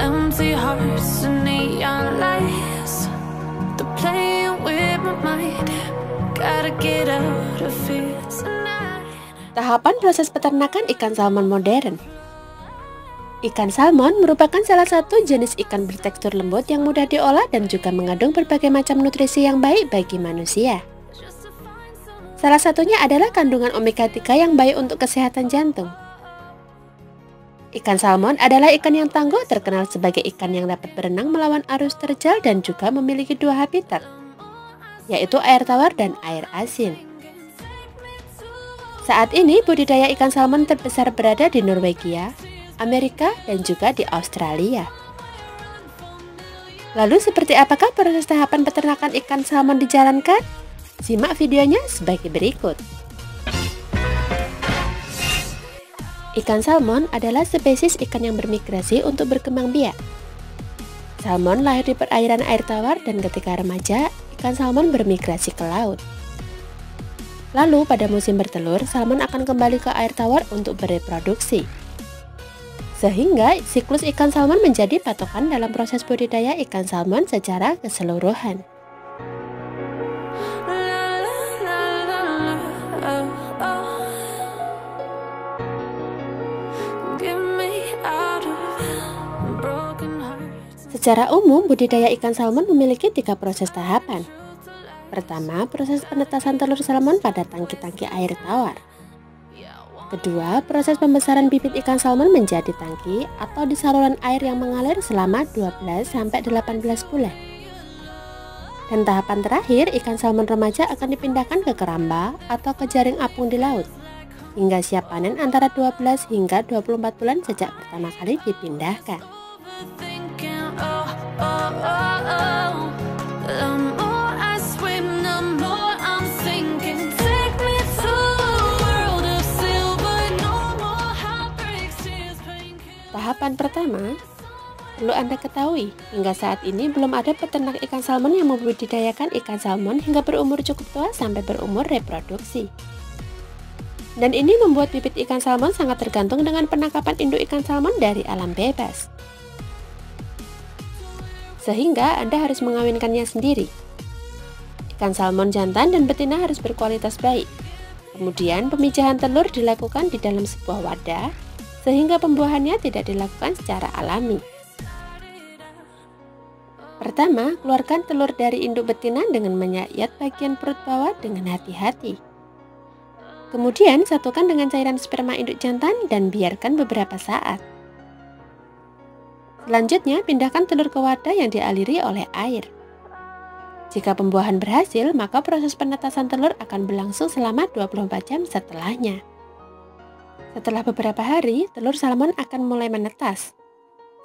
Empty hearts and neon lights, they're playing with my mind. Gotta get out of here tonight. Tahapan proses peternakan ikan salmon modern. Ikan salmon merupakan salah satu jenis ikan bertekstur lembut yang mudah diolah dan juga mengandung berbagai macam nutrisi yang baik bagi manusia. Salah satunya adalah kandungan omega 3 yang baik untuk kesehatan jantung. Ikan salmon adalah ikan yang tangguh, terkenal sebagai ikan yang dapat berenang melawan arus terjal dan juga memiliki dua habitat, yaitu air tawar dan air asin. Saat ini budidaya ikan salmon terbesar berada di Norwegia, Amerika, dan juga di Australia. Lalu seperti apakah proses tahapan peternakan ikan salmon dijalankan? Simak videonya sebagai berikut. Ikan salmon adalah spesies ikan yang bermigrasi untuk berkembang biak. Salmon lahir di perairan air tawar dan ketika remaja, ikan salmon bermigrasi ke laut. Lalu pada musim bertelur, salmon akan kembali ke air tawar untuk bereproduksi. Sehingga siklus ikan salmon menjadi patokan dalam proses budidaya ikan salmon secara keseluruhan. Secara umum, budidaya ikan salmon memiliki 3 proses tahapan. Pertama, proses penetasan telur salmon pada tangki-tangki air tawar. Kedua, proses pembesaran bibit ikan salmon menjadi tangki atau di saluran air yang mengalir selama 12-18 bulan. Dan tahapan terakhir, ikan salmon remaja akan dipindahkan ke keramba atau ke jaring apung di laut, hingga siap panen antara 12 hingga 24 bulan sejak pertama kali dipindahkan. Tahapan pertama, perlu Anda ketahui, hingga saat ini belum ada peternak ikan salmon yang membudidayakan ikan salmon hingga berumur cukup tua sampai berumur reproduksi. Dan ini membuat bibit ikan salmon sangat tergantung dengan penangkapan induk ikan salmon dari alam bebas. Sehingga Anda harus mengawinkannya sendiri. Ikan salmon jantan dan betina harus berkualitas baik. Kemudian pemijahan telur dilakukan di dalam sebuah wadah, sehingga pembuahannya tidak dilakukan secara alami. Pertama, keluarkan telur dari induk betina dengan menyayat bagian perut bawah dengan hati-hati. Kemudian satukan dengan cairan sperma induk jantan dan biarkan beberapa saat. Selanjutnya, pindahkan telur ke wadah yang dialiri oleh air. Jika pembuahan berhasil, maka proses penetasan telur akan berlangsung selama 24 jam setelahnya. Setelah beberapa hari, telur salmon akan mulai menetas.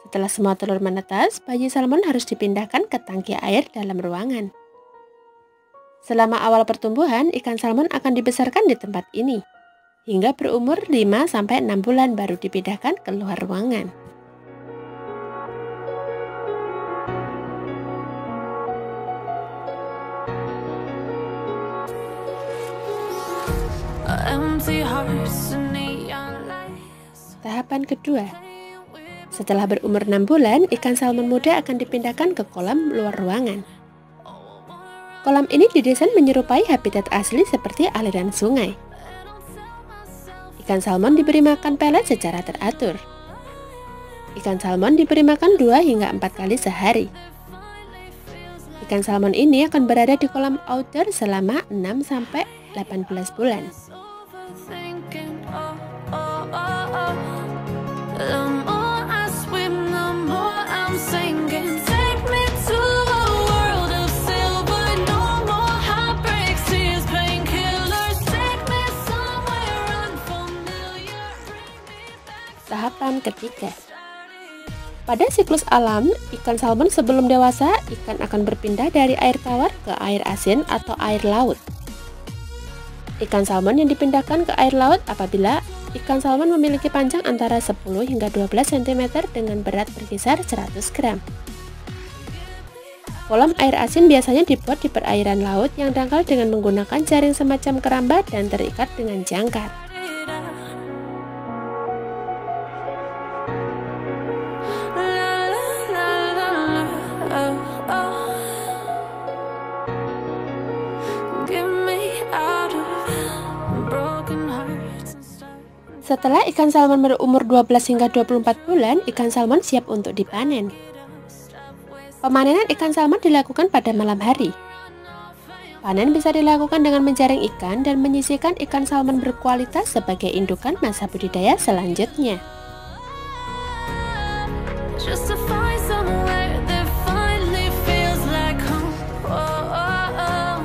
Setelah semua telur menetas, bayi salmon harus dipindahkan ke tangki air dalam ruangan. Selama awal pertumbuhan, ikan salmon akan dibesarkan di tempat ini, hingga berumur 5-6 bulan baru dipindahkan ke luar ruangan. Tahapan kedua, setelah berumur 6 bulan, ikan salmon muda akan dipindahkan ke kolam luar ruangan. Kolam ini didesain menyerupai habitat asli seperti aliran sungai. Ikan salmon diberi makan pelet secara teratur. Ikan salmon diberi makan 2 hingga 4 kali sehari. Ikan salmon ini akan berada di kolam outdoor selama 6-18 bulan. Tahapan ketiga. Pada siklus alam, ikan salmon sebelum dewasa, ikan akan berpindah dari air tawar ke air asin atau air laut. Ikan salmon yang dipindahkan ke air laut apabila ikan salmon memiliki panjang antara 10 hingga 12 cm dengan berat berkisar 100 gram. Kolam air asin biasanya dibuat di perairan laut yang dangkal dengan menggunakan jaring semacam keramba dan terikat dengan jangkar. Setelah ikan salmon berumur 12 hingga 24 bulan, ikan salmon siap untuk dipanen. Pemanenan ikan salmon dilakukan pada malam hari. Panen bisa dilakukan dengan menjaring ikan dan menyisihkan ikan salmon berkualitas sebagai indukan masa budidaya selanjutnya. Just to find somewhere that finally feels like home. Oh,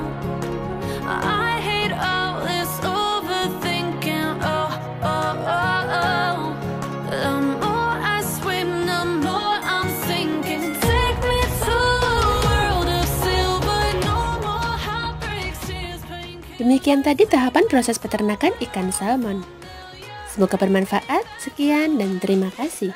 I hate all this overthinking. The more I swim, the more I'm sinking. Take me to a world of silver, no more heartbreaks, tears, pain. Demikian tadi tahapan proses peternakan ikan salmon. Semoga bermanfaat. Sekian dan terima kasih.